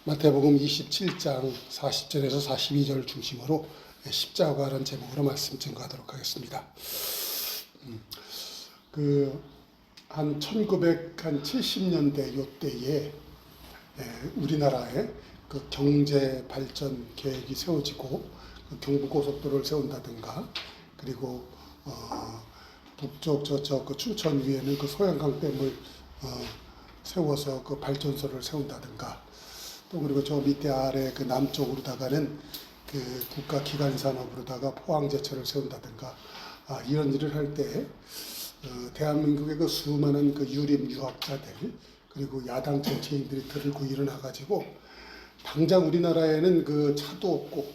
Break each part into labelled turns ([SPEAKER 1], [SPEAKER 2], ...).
[SPEAKER 1] 마태복음 27장 40절에서 42절 중심으로 십자가라는 제목으로 말씀 증거하도록 하겠습니다. 한 1970년대 요때에 우리나라의 그 경제 발전 계획이 세워지고 그 경부고속도로를 세운다든가, 그리고 북쪽 그 춘천 위에는 그 소양강댐을 세워서 그 발전소를 세운다든가, 또 그리고 저 밑에 아래 그 남쪽으로다가는 그 국가 기간 산업으로다가 포항제철을 세운다든가, 이런 일을 할 때 대한민국의 그 수많은 그 유림 유학자들, 그리고 야당 정치인들이 들고 일어나 가지고, 당장 우리나라에는 그 차도 없고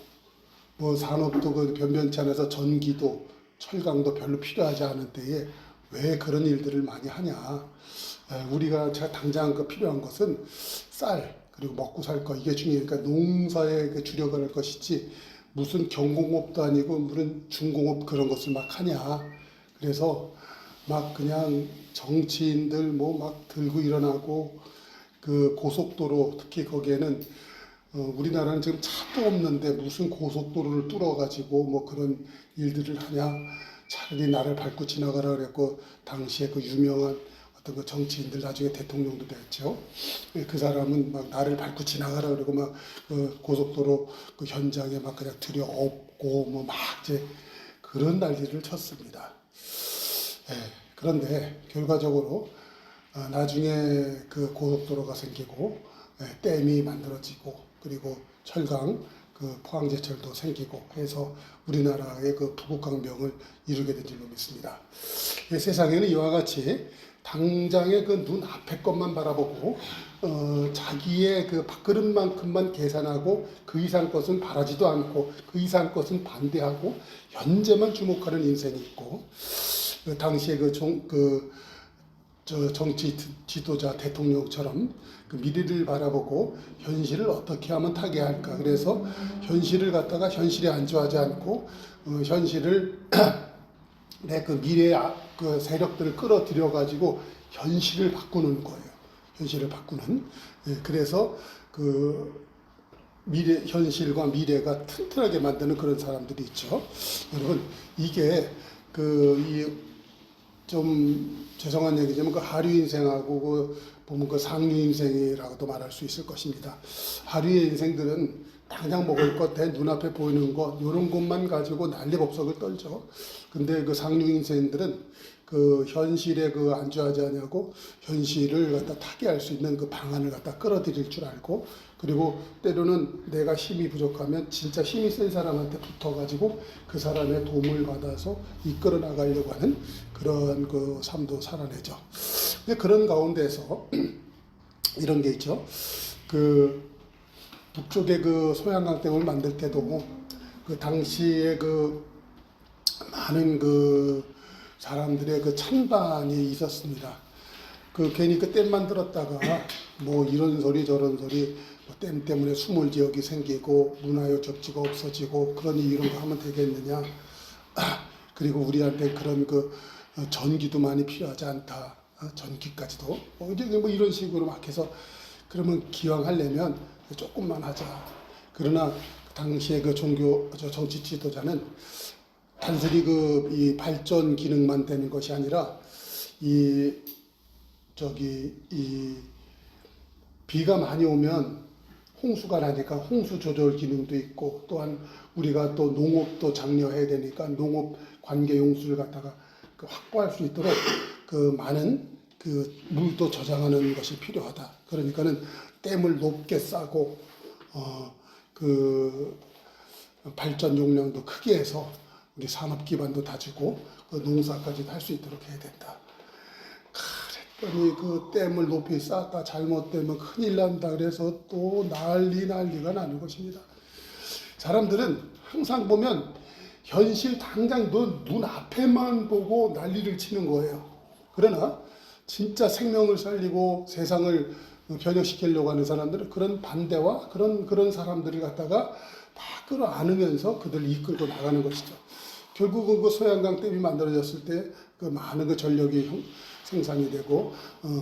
[SPEAKER 1] 뭐 산업도 그 변변치 않아서 전기도 철강도 별로 필요하지 않은 때에 왜 그런 일들을 많이 하냐. 우리가 당장 그 필요한 것은 쌀, 그리고 먹고 살 거, 이게 중요하니까 농사에 주력을 할 것이지 무슨 경공업도 아니고 무슨 중공업 그런 것을 막 하냐. 그래서 막 그냥 정치인들 뭐 막 들고 일어나고, 그 고속도로, 특히 거기에는 우리나라는 지금 차도 없는데 무슨 고속도로를 뚫어가지고 뭐 그런 일들을 하냐. 차라리 나를 밟고 지나가라 그랬고, 당시에 그 유명한 어떤 그 정치인들, 나중에 대통령도 됐죠. 그 사람은 막 나를 밟고 지나가라 그러고 막 그 고속도로 그 현장에 막 그냥 들여엎고 뭐 막 이제 그런 난리를 쳤습니다. 그런데 결과적으로 나중에 그 고속도로가 생기고 댐이 만들어지고, 그리고 철강, 그 포항제철도 생기고 해서 우리나라의 그 부국강병을 이루게 된 줄로 믿습니다. 세상에는 이와 같이 당장의 그 눈 앞의 것만 바라보고 자기의 그 밥그릇만큼만 계산하고 그 이상 것은 바라지도 않고 그 이상 것은 반대하고 현재만 주목하는 인생이 있고, 당시에 정치 지도자 대통령처럼 그 미래를 바라보고 현실을 어떻게 하면 타개할까. 그래서 현실을 갖다가 현실에 안주하지 않고 현실을 내 그 미래의 그 세력들을 끌어들여 가지고 현실을 바꾸는 거예요. 현실을 바꾸는. 그래서 그 현실과 미래가 튼튼하게 만드는 그런 사람들이 있죠. 여러분, 이게 좀 죄송한 얘기지만 그 하류 인생하고 그 보면 그 상류 인생이라고도 말할 수 있을 것입니다. 하류의 인생들은 당장 먹을 것, 내 눈앞에 보이는 것, 이런 것만 가지고 난리법석을 떨죠. 근데 그 상류 인생들은 그 현실에 그 안주하지 않냐고 현실을 갖다 타개할 수 있는 그 방안을 갖다 끌어들일 줄 알고, 그리고 때로는 내가 힘이 부족하면 진짜 힘이 센 사람한테 붙어가지고 그 사람의 도움을 받아서 이끌어 나가려고 하는 그런 그 삶도 살아내죠. 근데 그런 가운데서 이런 게 있죠. 그 북쪽에 그 소양강댐을 만들 때도 그 당시에 그 많은 그 사람들의 그 찬반이 있었습니다. 그 괜히 그 댐 만들었다가 뭐 이런 소리 저런 소리, 뭐 댐 때문에 수몰 지역이 생기고 문화유적지가 없어지고 그러니 이런 거 하면 되겠느냐. 그리고 우리한테 그런 그 전기도 많이 필요하지 않다. 전기까지도 이제 뭐 이런 식으로 막 해서, 그러면 기왕 하려면 조금만 하자. 그러나 당시에 그 정치 지도자는 단순히 이 발전 기능만 되는 것이 아니라 비가 많이 오면 홍수가 나니까 홍수 조절 기능도 있고, 또한 우리가 또 농업도 장려해야 되니까 농업 관계 용수를 갖다가 확보할 수 있도록 그 많은 그 물도 저장하는 것이 필요하다. 그러니까는 댐을 높게 쌓고 그 발전 용량도 크게 해서 우리 산업 기반도 다지고 농사까지도 할 수 있도록 해야 된다. 그랬더니 그 댐을 높이 쌓았다 잘못되면 큰일 난다. 그래서 또 난리가 나는 것입니다. 사람들은 항상 보면 현실 당장 눈 앞에만 보고 난리를 치는 거예요. 그러나 진짜 생명을 살리고 세상을 변혁시키려고 하는 사람들은 그런 반대와 그런 사람들을 갖다가 다 끌어안으면서 그들을 이끌고 나가는 것이죠. 결국은 그 소양강댐이 만들어졌을 때 그 많은 그 전력이 생산이 되고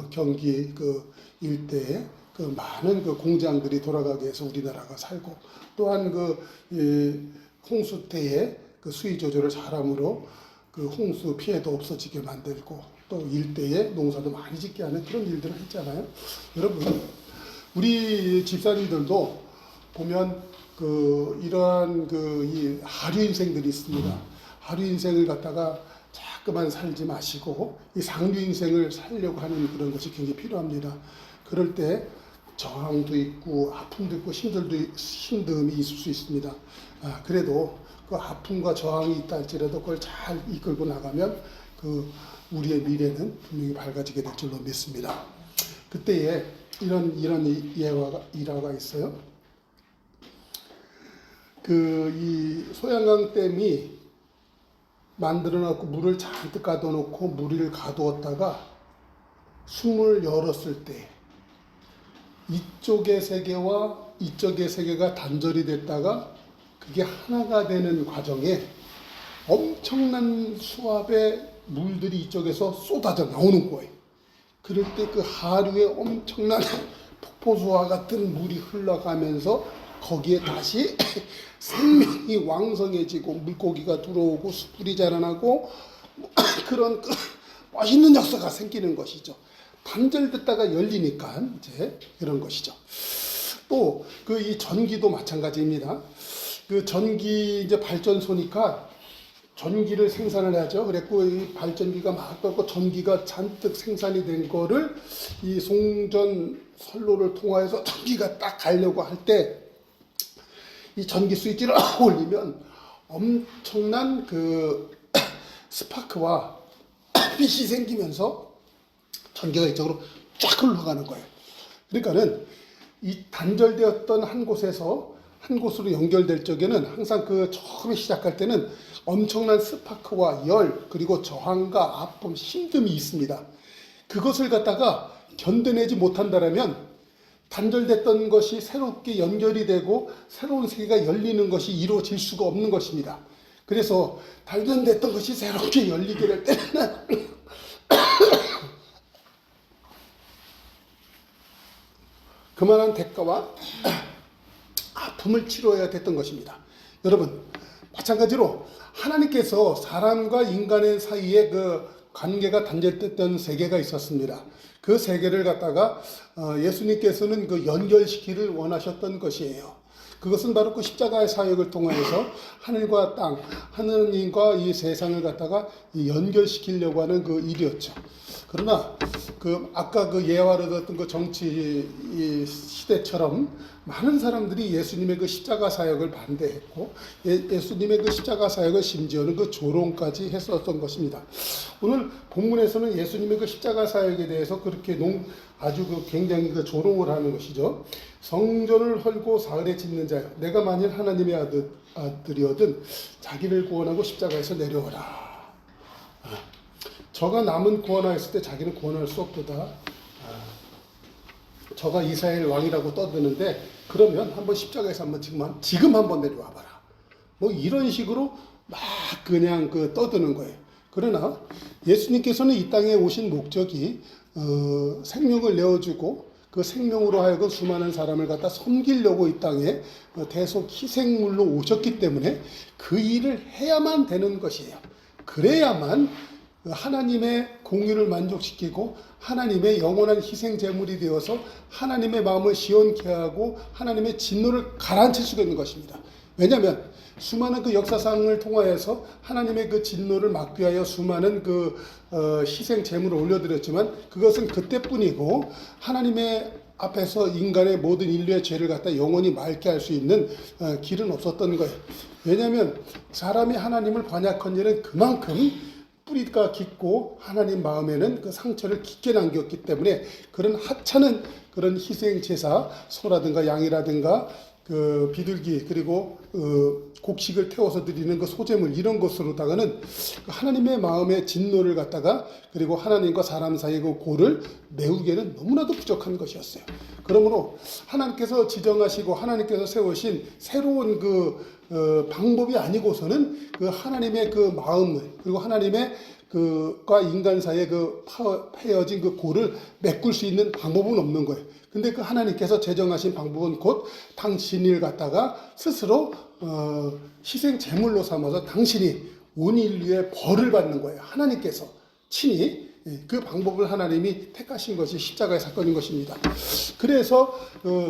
[SPEAKER 1] 경기 그 일대에 그 많은 그 공장들이 돌아가게 해서 우리나라가 살고, 또한 홍수 때에 그 수위 조절을 잘함으로 그 홍수 피해도 없어지게 만들고, 또 일대에 농사도 많이 짓게 하는 그런 일들을 했잖아요. 여러분, 우리 집사님들도 보면 이러한 이 하류 인생들이 있습니다. 하류 인생을 갖다가 자꾸만 살지 마시고 이 상류 인생을 살려고 하는 그런 것이 굉장히 필요합니다. 그럴 때 저항도 있고 아픔도 있고 힘듦이 있을 수 있습니다. 그래도 그 아픔과 저항이 있다 할지라도 그걸 잘 이끌고 나가면 우리의 미래는 분명히 밝아지게 될 줄로 믿습니다. 그때에 이런 일화가 있어요. 이 소양강 댐이 만들어놓고 물을 잔뜩 가둬놓고 물을 가두었다가 숨을 열었을 때 이쪽의 세계와 이쪽의 세계가 단절이 됐다가 그게 하나가 되는 과정에 엄청난 수압의 물들이 이쪽에서 쏟아져 나오는 거예요. 그럴 때 그 하류에 엄청난 폭포수와 같은 물이 흘러가면서 거기에 다시 생명이 왕성해지고 물고기가 들어오고 숯불이 자라나고 그런 멋있는 역사가 생기는 것이죠. 단절됐다가 열리니까 이제 이런 것이죠. 또 이 전기도 마찬가지입니다. 그 전기 이제 발전소니까 전기를 생산을 하죠. 그랬고 이 발전기가 막 떴고 전기가 잔뜩 생산이 된 거를 이 송전 선로를 통하여서 전기가 딱 가려고 할 때 이 전기 스위치를 올리면 엄청난 스파크와 빛이 생기면서 전기가 이쪽으로 쫙 흘러가는 거예요. 그러니까는 이 단절되었던 한 곳에서 한 곳으로 연결될 적에는 항상 처음에 시작할 때는 엄청난 스파크와 열, 그리고 저항과 아픔, 힘듦이 있습니다. 그것을 갖다가 견뎌내지 못한다면 단절됐던 것이 새롭게 연결이 되고 새로운 세계가 열리는 것이 이루어질 수가 없는 것입니다. 그래서 단절됐던 것이 새롭게 열리게 될 때는 그만한 대가와 아픔을 치러야 됐던 것입니다. 여러분, 마찬가지로 하나님께서 사람과 인간의 사이에 관계가 단절됐던 세계가 있었습니다. 그 세계를 갖다가 예수님께서는 연결시키기를 원하셨던 것이에요. 그것은 바로 십자가의 사역을 통해서 하늘과 땅, 하느님과 이 세상을 갖다가 연결시키려고 하는 일이었죠. 그러나 아까 예화로 들었던 정치 시대처럼 많은 사람들이 예수님의 십자가 사역을 반대했고 예수님의 십자가 사역을 심지어는 조롱까지 했었던 것입니다. 오늘 본문에서는 예수님의 십자가 사역에 대해서 그렇게 아주 굉장히 조롱을 하는 것이죠. 성전을 헐고 사흘에 짓는 자여, 내가 만일 하나님의 아들이거든 자기를 구원하고 십자가에서 내려오라. 저가 남은 구원하였을 때 자기는 구원할 수 없도다. 저가 이스라엘 왕이라고 떠드는데 그러면 한번 십자가에서 지금 한번 내려와 봐라. 이런 식으로 막 그냥 떠드는 거예요. 그러나 예수님께서는 이 땅에 오신 목적이 생명을 내어주고 그 생명으로 하여금 수많은 사람을 갖다 섬기려고 이 땅에 대속 희생물로 오셨기 때문에 그 일을 해야만 되는 것이에요. 그래야만 하나님의 공의를 만족시키고 하나님의 영원한 희생 제물이 되어서 하나님의 마음을 시원케 하고 하나님의 진노를 가라앉힐 수가 있는 것입니다. 왜냐하면 수많은 역사상을 통하여서 하나님의 진노를 막기 위하여 수많은 희생 제물을 올려드렸지만 그것은 그때뿐이고 하나님의 앞에서 인간의 모든 인류의 죄를 갖다 영원히 맑게 할 수 있는 길은 없었던 거예요. 왜냐하면 사람이 하나님을 관약한 일은 그만큼 뿌리가 깊고 하나님 마음에는 상처를 깊게 남겼기 때문에 그런 하찮은 그런 희생 제사, 소라든가 양이라든가 비둘기 그리고 곡식을 태워서 드리는 소제물 이런 것으로다가는 하나님의 마음의 진노를 갖다가 그리고 하나님과 사람 사이의 고를 메우기에는 너무나도 부족한 것이었어요. 그러므로 하나님께서 지정하시고 하나님께서 세우신 새로운 방법이 아니고서는 하나님의 마음을 그리고 하나님의 그과 인간 사이의 그 파여진 그 골을 메꿀 수 있는 방법은 없는 거예요. 근데 그 하나님께서 제정하신 방법은 곧 당신을 갖다가 스스로 희생 제물로 삼아서 당신이 온 인류의 벌을 받는 거예요. 하나님께서 친히 그 방법을 하나님이 택하신 것이 십자가의 사건인 것입니다. 그래서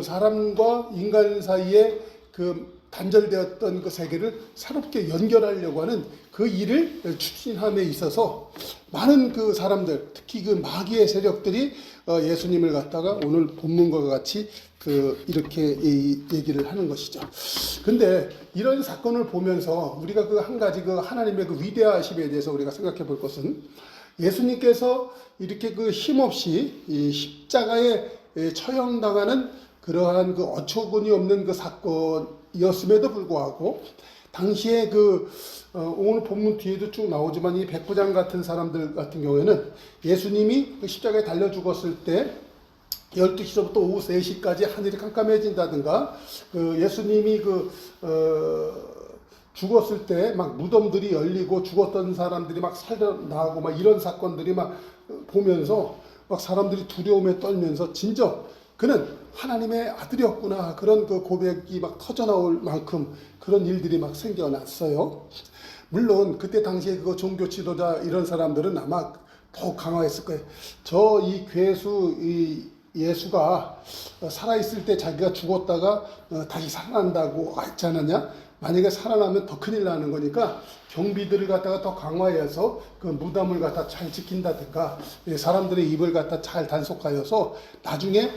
[SPEAKER 1] 사람과 인간 사이에 그 단절되었던 그 세계를 새롭게 연결하려고 하는 그 일을 추진함에 있어서 많은 그 사람들, 특히 그 마귀의 세력들이 예수님을 갖다가 오늘 본문과 같이 이렇게 얘기를 하는 것이죠. 근데 이런 사건을 보면서 우리가 그 한 가지 그 하나님의 그 위대하심에 대해서 우리가 생각해 볼 것은, 예수님께서 이렇게 그 힘없이 이 십자가에 처형당하는 그러한 그 어처구니 없는 그 사건이었음에도 불구하고 당시에 오늘 본문 뒤에도 쭉 나오지만 이 백부장 같은 사람들 같은 경우에는 예수님이 그 십자가에 달려 죽었을 때 12시부터 오후 3시까지 하늘이 깜깜해진다든가, 예수님이 죽었을 때 막 무덤들이 열리고 죽었던 사람들이 막 살아나고 막 이런 사건들이 막 보면서 막 사람들이 두려움에 떨면서 진정 그는 하나님의 아들이었구나, 그런 그 고백이 막 터져나올 만큼 그런 일들이 막 생겨났어요. 물론 그때 당시에 그 종교 지도자 이런 사람들은 아마 더욱 강화했을 거예요. 이 괴수 예수가 살아있을 때 자기가 죽었다가 다시 살아난다고 했지 않았냐? 만약에 살아나면 더 큰일 나는 거니까 경비들을 갖다가 더 강화해서 그 무덤을 갖다 잘 지킨다든가, 사람들의 입을 갖다 잘 단속하여서 나중에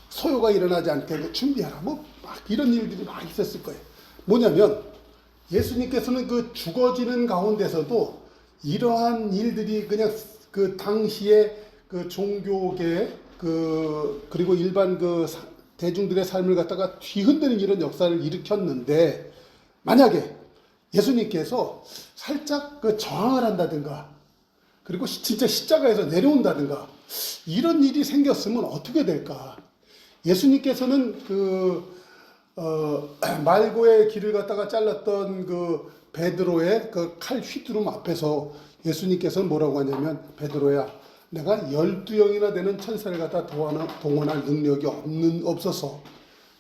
[SPEAKER 1] 소요가 일어나지 않게 준비하라, 뭐 막 이런 일들이 막 있었을 거예요. 뭐냐면 예수님께서는 그 죽어지는 가운데서도 이러한 일들이 그냥 그 당시에 그 종교계 그리고 일반 대중들의 삶을 갖다가 뒤흔드는 이런 역사를 일으켰는데, 만약에 예수님께서 살짝 저항을 한다든가, 그리고 진짜 십자가에서 내려온다든가, 이런 일이 생겼으면 어떻게 될까? 예수님께서는 말고의 길을 갖다가 잘랐던 베드로의 칼 휘두름 앞에서 예수님께서는 뭐라고 하냐면, 베드로야, 내가 12영이나 되는 천사를 갖다 동원할 능력이 없어서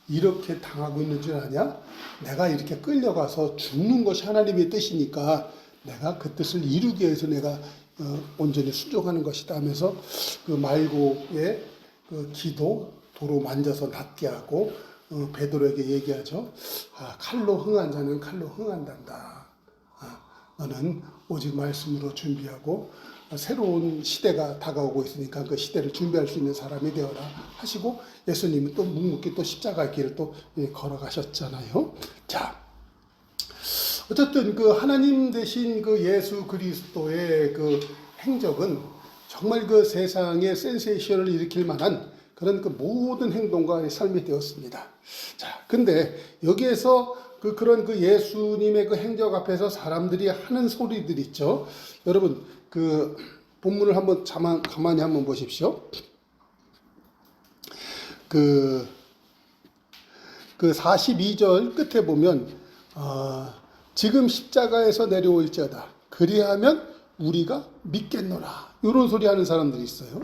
[SPEAKER 1] 이렇게 당하고 있는 줄 아냐? 내가 이렇게 끌려가서 죽는 것이 하나님의 뜻이니까 내가 그 뜻을 이루기 위해서 내가 온전히 순종하는 것이다 하면서 말고의 기도 도로 만져서 낫게 하고 베드로에게 얘기하죠. 칼로 흥한 자는 칼로 흥한단다. 너는 오직 말씀으로 준비하고 새로운 시대가 다가오고 있으니까 그 시대를 준비할 수 있는 사람이 되어라 하시고, 예수님은 또 묵묵히 또 십자가의 길을 또 걸어가셨잖아요. 자, 어쨌든 하나님 되신 예수 그리스도의 행적은 정말 세상에 센세이션을 일으킬 만한 그런 모든 행동과 삶이 되었습니다. 자, 근데 여기에서 그런 예수님의 행적 앞에서 사람들이 하는 소리들 있죠. 여러분, 본문을 한번 가만히 한번 보십시오. 42절 끝에 보면, 지금 십자가에서 내려올지어다. 그리하면 우리가 믿겠노라. 이런 소리 하는 사람들이 있어요.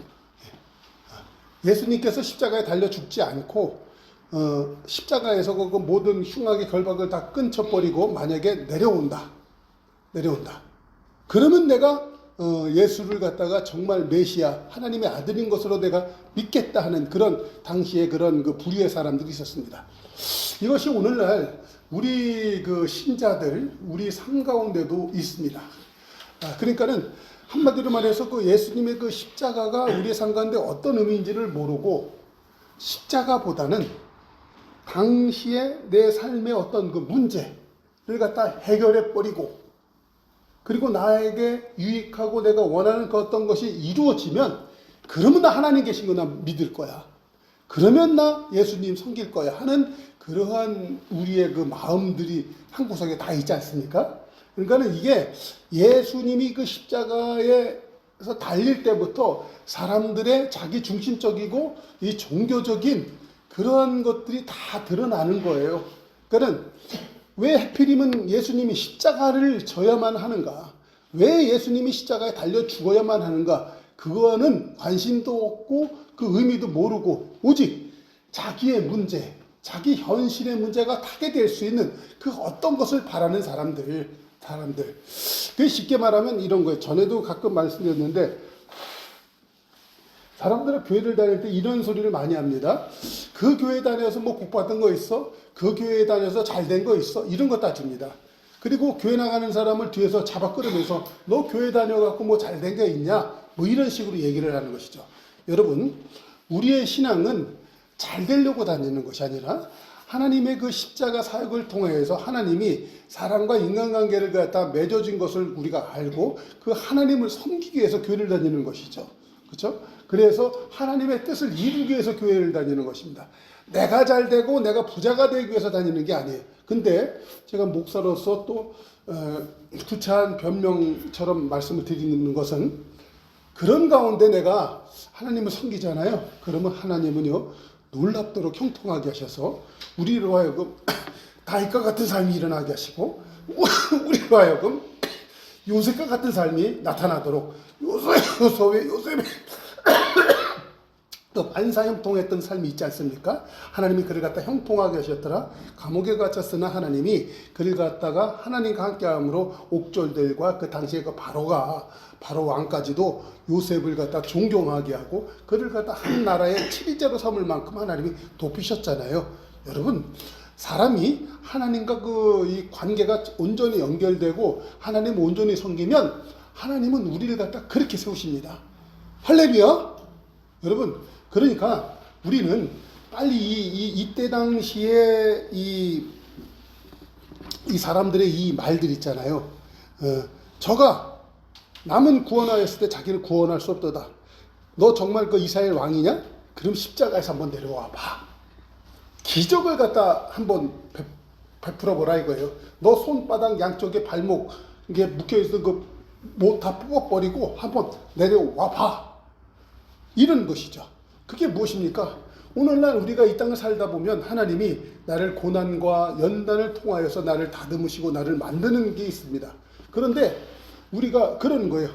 [SPEAKER 1] 예수님께서 십자가에 달려 죽지 않고, 십자가에서 그 모든 흉악의 결박을 다 끊쳐버리고 만약에 내려온다. 그러면 내가 예수를 갖다가 정말 메시아, 하나님의 아들인 것으로 내가 믿겠다 하는 그런 당시에 그런 불의의 사람들이 있었습니다. 이것이 오늘날 우리 신자들, 우리 삶 가운데도 있습니다. 그러니까는 한마디로 말해서 예수님의 십자가가 우리의 삶 가운데 어떤 의미인지를 모르고, 십자가보다는 당시에 내 삶의 어떤 문제를 갖다 해결해 버리고, 그리고 나에게 유익하고 내가 원하는 어떤 것이 이루어지면, 그러면 나 하나님 계신 거 나 믿을 거야, 그러면 나 예수님 섬길 거야 하는 그러한 우리의 마음들이 한 구석에 다 있지 않습니까? 그러니까는 이게 예수님이 십자가에서 달릴 때부터 사람들의 자기 중심적이고 이 종교적인 그런 것들이 다 드러나는 거예요. 그러니까는 왜 하필이면 예수님이 십자가를 져야만 하는가? 왜 예수님이 십자가에 달려 죽어야만 하는가? 그거는 관심도 없고 그 의미도 모르고 오직 자기의 문제, 자기 현실의 문제가 타개될 수 있는 그 어떤 것을 바라는 사람들. 그 쉽게 말하면 이런 거예요. 전에도 가끔 말씀드렸는데 사람들은 교회를 다닐 때 이런 소리를 많이 합니다. 그 교회 다녀서 뭐 복 받은 거 있어? 그 교회에 다녀서 잘 된 거 있어? 이런 거 따집니다. 그리고 교회 나가는 사람을 뒤에서 잡아 끌으면서 너 교회 다녀갖고 뭐 잘 된 게 있냐? 뭐 이런 식으로 얘기를 하는 것이죠. 여러분, 우리의 신앙은 잘 되려고 다니는 것이 아니라 하나님의 그 십자가 사역을 통해서 하나님이 사람과 인간관계를 갖다 맺어진 것을 우리가 알고 그 하나님을 섬기기 위해서 교회를 다니는 것이죠. 그렇죠? 그래서 하나님의 뜻을 이루기 위해서 교회를 다니는 것입니다. 내가 잘 되고 내가 부자가 되기 위해서 다니는 게 아니에요. 근데 제가 목사로서 또 구차한 변명처럼 말씀을 드리는 것은 그런 가운데 내가 하나님을 섬기잖아요. 그러면 하나님은요 놀랍도록 형통하게 하셔서 우리로 하여금 다윗과 같은 삶이 일어나게 하시고 우리로 하여금 요셉과 같은 삶이 나타나도록 요셉의 또 반사형통했던 삶이 있지 않습니까? 하나님이 그를 갖다 형통하게 하셨더라. 감옥에 갇혔으나 하나님이 그를 갖다가 하나님과 함께함으로 옥졸들과 그 당시에 그 바로 왕까지도 요셉을 갖다 존경하게 하고 그를 갖다 한 나라의 치리자로 삼을 만큼 하나님이 돕히셨잖아요. 여러분, 사람이 하나님과 이 관계가 온전히 연결되고 하나님 온전히 섬기면 하나님은 우리를 갖다 그렇게 세우십니다. 할렐루야! 여러분, 그러니까 우리는 빨리 이때 당시에 이 사람들의 이 말들 있잖아요. 저가 남은 구원하였을 때 자기는 구원할 수 없도다. 너 정말 그 이스라엘 왕이냐? 그럼 십자가에서 한번 내려와 봐. 기적을 갖다 한번 베풀어 보라 이거예요. 너 손바닥 양쪽에 발목 이게 묶여있는 그 뭐 다 뽑아버리고 한번 내려와 봐. 이런 것이죠. 그게 무엇입니까? 오늘날 우리가 이 땅을 살다 보면 하나님이 나를 고난과 연단을 통하여서 나를 다듬으시고 나를 만드는 게 있습니다. 그런데 우리가 그러는 거예요.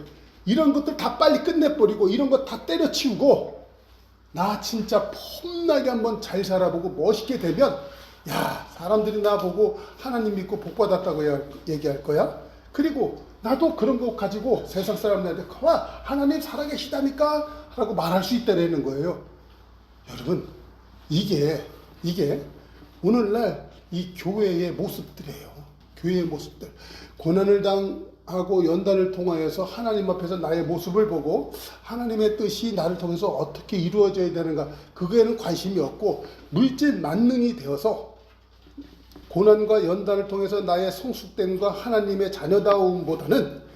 [SPEAKER 1] 이런 것들 다 빨리 끝내버리고 이런 거 다 때려치우고 나 진짜 폼나게 한번 잘 살아보고 멋있게 되면 야, 사람들이 나보고 하나님 믿고 복 받았다고 얘기할 거야. 그리고 나도 그런 거 가지고 세상 사람들한테 와, 하나님 살아계시다니까 라고 말할 수 있다는 거예요. 여러분, 이게 오늘날 이 교회의 모습들이에요. 교회의 모습들. 고난을 당하고 연단을 통하여서 하나님 앞에서 나의 모습을 보고 하나님의 뜻이 나를 통해서 어떻게 이루어져야 되는가, 그거에는 관심이 없고 물질 만능이 되어서 고난과 연단을 통해서 나의 성숙됨과 하나님의 자녀다움보다는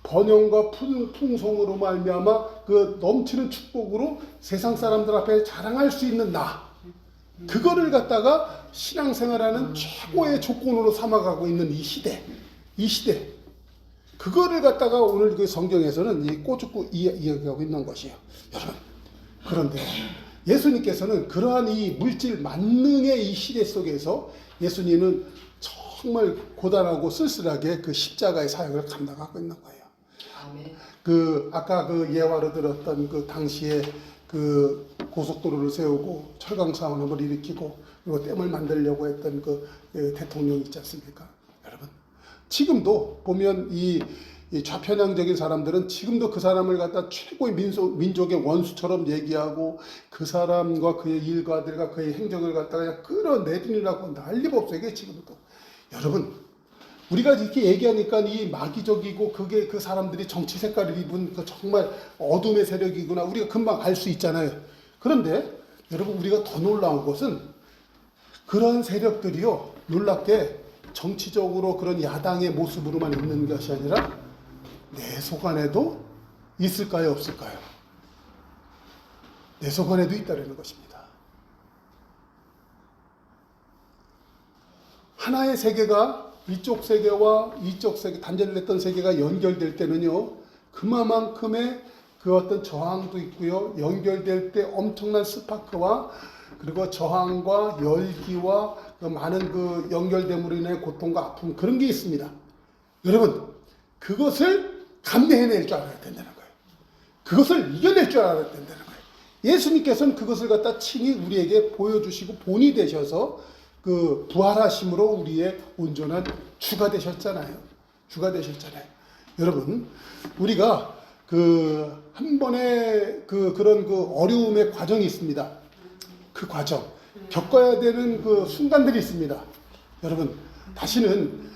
[SPEAKER 1] 번영과 풍성으로 말미암아 그 넘치는 축복으로 세상 사람들 앞에 자랑할 수 있는 나, 그거를 갖다가 신앙생활하는 최고의 조건으로 삼아가고 있는 이 시대, 그거를 갖다가 오늘 그 성경에서는 꼬집고 이야기하고 있는 것이에요. 여러분, 그런데 예수님께서는 그러한 이 물질 만능의 이 시대 속에서 예수님은 정말 고단하고 쓸쓸하게 그 십자가의 사역을 감당하고 있는 거예요. 그 아까 그 예화로 들었던 그 당시에 그 고속도로를 세우고 철강 산업을 일으키고 그리고 댐을 만들려고 했던 그 대통령 있지 않습니까? 여러분, 지금도 보면 이 좌편향적인 사람들은 지금도 그 사람을 갖다 최고의 민족의 원수처럼 얘기하고 그 사람과 그의 일가들과 그의 행적을 갖다가 그냥 끌어내리려고 난리법석에 이게 지금도. 여러분, 우리가 이렇게 얘기하니까 이 마귀적이고 그게 그 사람들이 정치 색깔을 입은 그 정말 어둠의 세력이구나 우리가 금방 알 수 있잖아요. 그런데 여러분, 우리가 더 놀라운 것은 그런 세력들이요, 놀랍게 정치적으로 그런 야당의 모습으로만 있는 것이 아니라 내 속 안에도 있을까요, 없을까요? 내 속 안에도 있다는 것입니다. 하나의 세계가 이쪽 세계와 이쪽 세계, 단절을 했던 세계가 연결될 때는요, 그만큼의 그 어떤 저항도 있고요, 연결될 때 엄청난 스파크와 그리고 저항과 열기와 그 많은 그 연결됨으로 인해 고통과 아픔, 그런 게 있습니다. 여러분, 그것을 감내해낼 줄 알아야 된다는 거예요. 그것을 이겨낼 줄 알아야 된다는 거예요. 예수님께서는 그것을 갖다 친히 우리에게 보여주시고 본이 되셔서 그 부활하심으로 우리의 온전한 주가 되셨잖아요. 주가 되셨잖아요. 여러분, 우리가 그 한 번의 그런 어려움의 과정이 있습니다. 그 과정, 겪어야 되는 그 순간들이 있습니다. 여러분, 다시는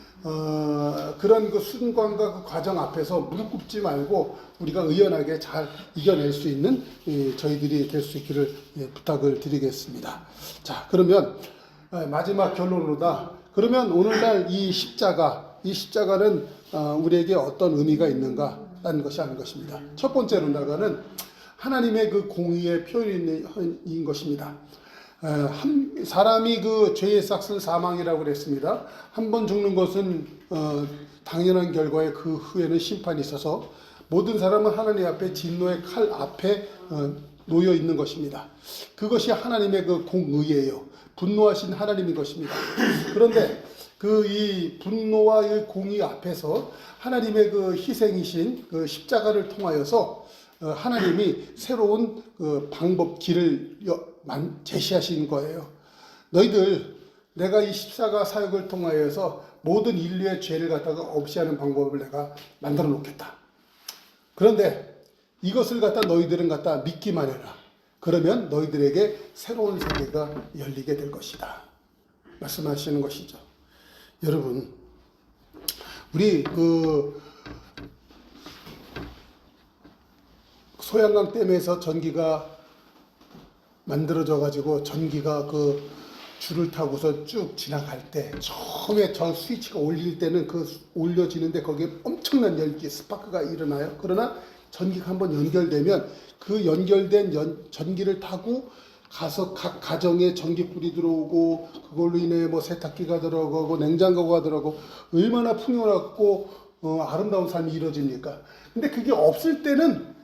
[SPEAKER 1] 그런 그 순간과 그 과정 앞에서 무릎 꿇지 말고 우리가 의연하게 잘 이겨낼 수 있는 저희들이 될 수 있기를 부탁을 드리겠습니다. 자, 그러면 마지막 결론으로다. 그러면 오늘날 이 십자가는 우리에게 어떤 의미가 있는가라는 것이 아닌 것입니다. 첫 번째로다가는 하나님의 그 공의의 표현인 것입니다. 사람이 그 죄의 삭슬 사망이라고 그랬습니다. 한 번 죽는 것은 당연한 결과에 그 후에는 심판이 있어서 모든 사람은 하나님 앞에 진노의 칼 앞에 놓여 있는 것입니다. 그것이 하나님의 그 공의예요. 분노하신 하나님인 것입니다. 그런데 이 분노와 이 공의 앞에서 하나님의 그 희생이신 그 십자가를 통하여서 하나님이 새로운 그 방법, 길을 제시하신 거예요. 너희들, 내가 이 십자가 사역을 통하여서 모든 인류의 죄를 갖다가 없이 하는 방법을 내가 만들어 놓겠다. 그런데 이것을 갖다 너희들은 갖다 믿기만 해라. 그러면 너희들에게 새로운 세계가 열리게 될 것이다. 말씀하시는 것이죠. 여러분, 우리 소양강 댐에서 전기가 만들어져 가지고 전기가 줄을 타고서 쭉 지나갈 때 처음에 저 스위치가 올릴 때는 올려지는데 거기에 엄청난 열기, 스파크가 일어나요. 그러나 전기가 한번 연결되면 그 연결된 전기를 타고 가서 각 가정에 전기불이 들어오고 그걸로 인해 뭐 세탁기가 들어가고 냉장고가 들어가고 얼마나 풍요롭고 아름다운 삶이 이루어집니까? 근데 그게 없을 때는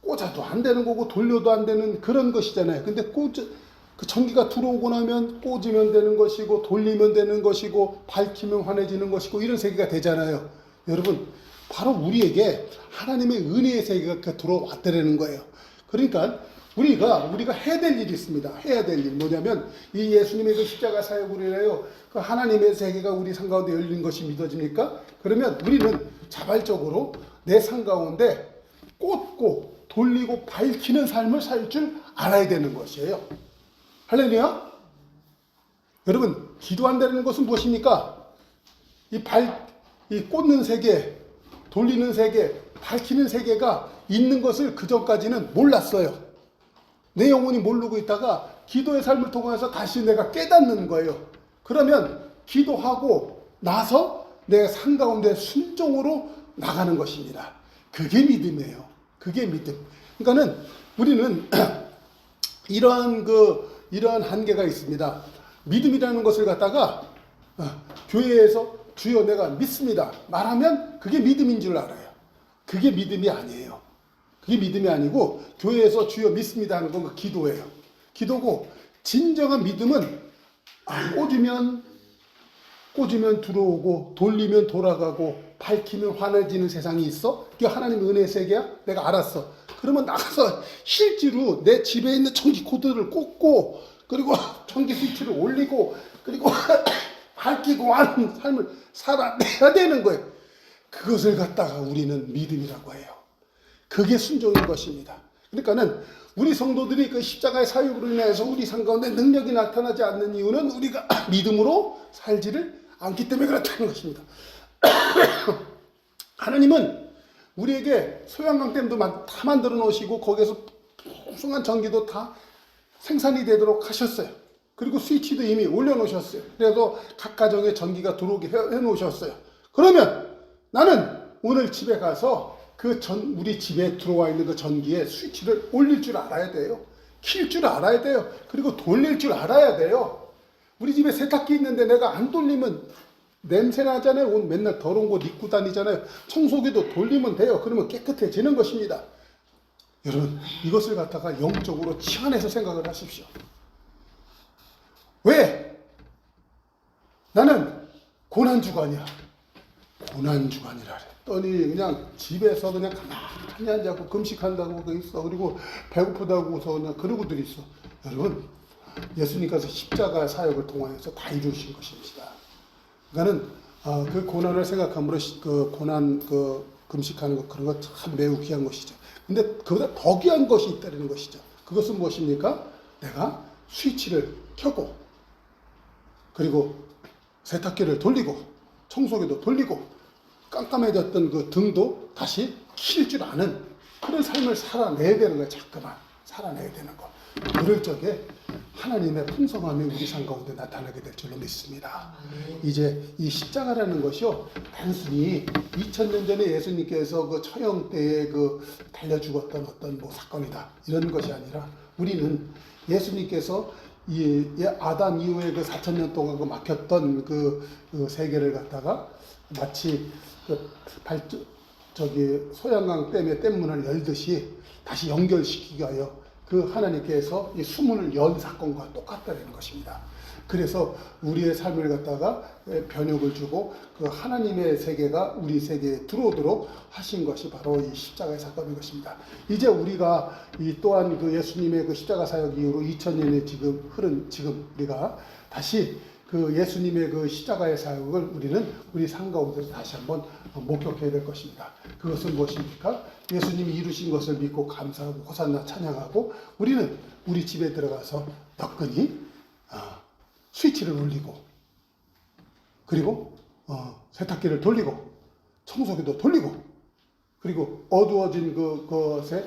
[SPEAKER 1] 꽂아도 안 되는 거고 돌려도 안 되는 그런 것이잖아요. 근데 그 전기가 들어오고 나면 꽂으면 되는 것이고 돌리면 되는 것이고 밝히면 환해지는 것이고 이런 세계가 되잖아요. 여러분, 바로 우리에게 하나님의 은혜의 세계가 들어왔다는 거예요. 그러니까 우리가 해야 될 일이 있습니다. 해야 될 일 뭐냐면 이 예수님의 그 십자가 사역으로 인하여 그 하나님의 세계가 우리 삶 가운데 열린 것이 믿어집니까? 그러면 우리는 자발적으로 내 삶 가운데 꽂고 돌리고 밝히는 삶을 살 줄 알아야 되는 것이에요. 할렐루야? 여러분, 기도한다는 것은 무엇입니까? 이 꽂는 세계, 돌리는 세계, 밝히는 세계가 있는 것을 그전까지는 몰랐어요. 내 영혼이 모르고 있다가 기도의 삶을 통해서 다시 내가 깨닫는 거예요. 그러면 기도하고 나서 내 삶 가운데 순종으로 나가는 것입니다. 그게 믿음이에요. 그게 믿음. 그러니까는 우리는 이러한 한계가 있습니다. 믿음이라는 것을 갖다가 교회에서 주여 내가 믿습니다 말하면 그게 믿음인 줄 알아요. 그게 믿음이 아니에요. 그게 믿음이 아니고 교회에서 주여 믿습니다 하는 건 기도예요. 기도고 진정한 믿음은 꽂으면 들어오고 돌리면 돌아가고 밝히면 환해지는 세상이 있어? 그게 하나님의 은혜의 세계야? 내가 알았어. 그러면 나가서 실제로 내 집에 있는 전기 코드를 꽂고 그리고 전기 스위치를 올리고 그리고 밝히고 하는 삶을 살아내야 되는 거예요. 그것을 갖다가 우리는 믿음이라고 해요. 그게 순종인 것입니다. 그러니까는 우리 성도들이 그 십자가의 사역으로 인해서 우리 삶 가운데 능력이 나타나지 않는 이유는 우리가 믿음으로 살지를 않기 때문에 그렇다는 것입니다. 하나님은 우리에게 소양강댐도 다 만들어 놓으시고 거기에서 풍성한 전기도 다 생산이 되도록 하셨어요. 그리고 스위치도 이미 올려놓으셨어요. 그래서 각 가정에 전기가 들어오게 해놓으셨어요. 그러면 나는 오늘 집에 가서 우리 집에 들어와 있는 그 전기에 스위치를 올릴 줄 알아야 돼요. 킬 줄 알아야 돼요. 그리고 돌릴 줄 알아야 돼요. 우리 집에 세탁기 있는데 내가 안 돌리면 냄새 나잖아요. 옷 맨날 더러운 옷 입고 다니잖아요. 청소기도 돌리면 돼요. 그러면 깨끗해지는 것입니다. 여러분, 이것을 갖다가 영적으로 치환해서 생각을 하십시오. 왜? 나는 고난주간이야. 고난주간이라 그랬더니 그냥 집에서 그냥 가만히 앉아서 금식한다고 그 있어. 그리고 배고프다고서 그냥 그러고들 있어. 여러분, 예수님께서 십자가 사역을 통하여서 다 이루신 것입니다. 그러니까는 그 고난을 생각함으로 그 고난 그 금식하는 것 그런 거 참 매우 귀한 것이죠. 근데 그보다 더 귀한 것이 있다는 것이죠. 그것은 무엇입니까? 내가 스위치를 켜고 그리고 세탁기를 돌리고 청소기도 돌리고 깜깜해졌던 그 등도 다시 킬 줄 아는 그런 삶을 살아내야 되는 거예요. 자꾸만 살아내야 되는 거. 그럴 적에 하나님의 풍성함이 우리 삶 가운데 나타나게 될 줄로 믿습니다. 이제 이 십자가라는 것이요, 단순히 2000년 전에 예수님께서 그 처형 때에 그 달려 죽었던 어떤 뭐 사건이다 이런 것이 아니라, 우리는 예수님께서 이 아담 이후에 그 4000년 동안 그 막혔던 그 세계를 갖다가 마치 그 소양강 댐의 댐문을 열듯이 다시 연결시키기 위하여 그 하나님께서 이 수문을 연 사건과 똑같다는 것입니다. 그래서 우리의 삶을 갖다가 변혁을 주고 그 하나님의 세계가 우리 세계에 들어오도록 하신 것이 바로 이 십자가의 사건인 것입니다. 이제 우리가 이 또한 그 예수님의 그 십자가 사역 이후로 2000년에 지금 흐른 지금 우리가 다시 그 예수님의 그 십자가의 사역을 우리는 우리 삶 가운데서 다시 한번 목격해야 될 것입니다. 그것은 무엇입니까? 예수님이 이루신 것을 믿고 감사하고 호산나 찬양하고, 우리는 우리 집에 들어가서 너끈히 스위치를 올리고 그리고 세탁기를 돌리고 청소기도 돌리고 그리고 어두워진 그것에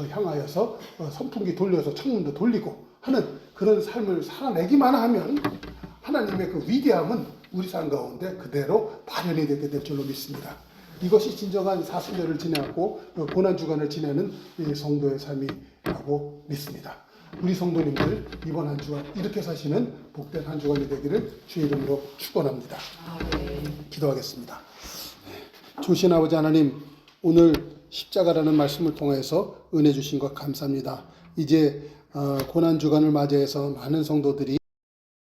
[SPEAKER 1] 향하여서 선풍기 돌려서 창문도 돌리고 하는 그런 삶을 살아내기만 하면 하나님의 그 위대함은 우리 삶 가운데 그대로 발현이 되게 될 줄로 믿습니다. 이것이 진정한 사순절을 지내고 고난주간을 지내는 이 성도의 삶이라고 믿습니다. 우리 성도님들 이번 한 주간 이렇게 사시는 복된 한 주간이 되기를 주의 이름으로 축원합니다. 기도하겠습니다. 조신 아버지 하나님, 오늘 십자가라는 말씀을 통해서 은혜 주신 것 감사합니다. 이제 고난주간을 맞이해서 많은 성도들이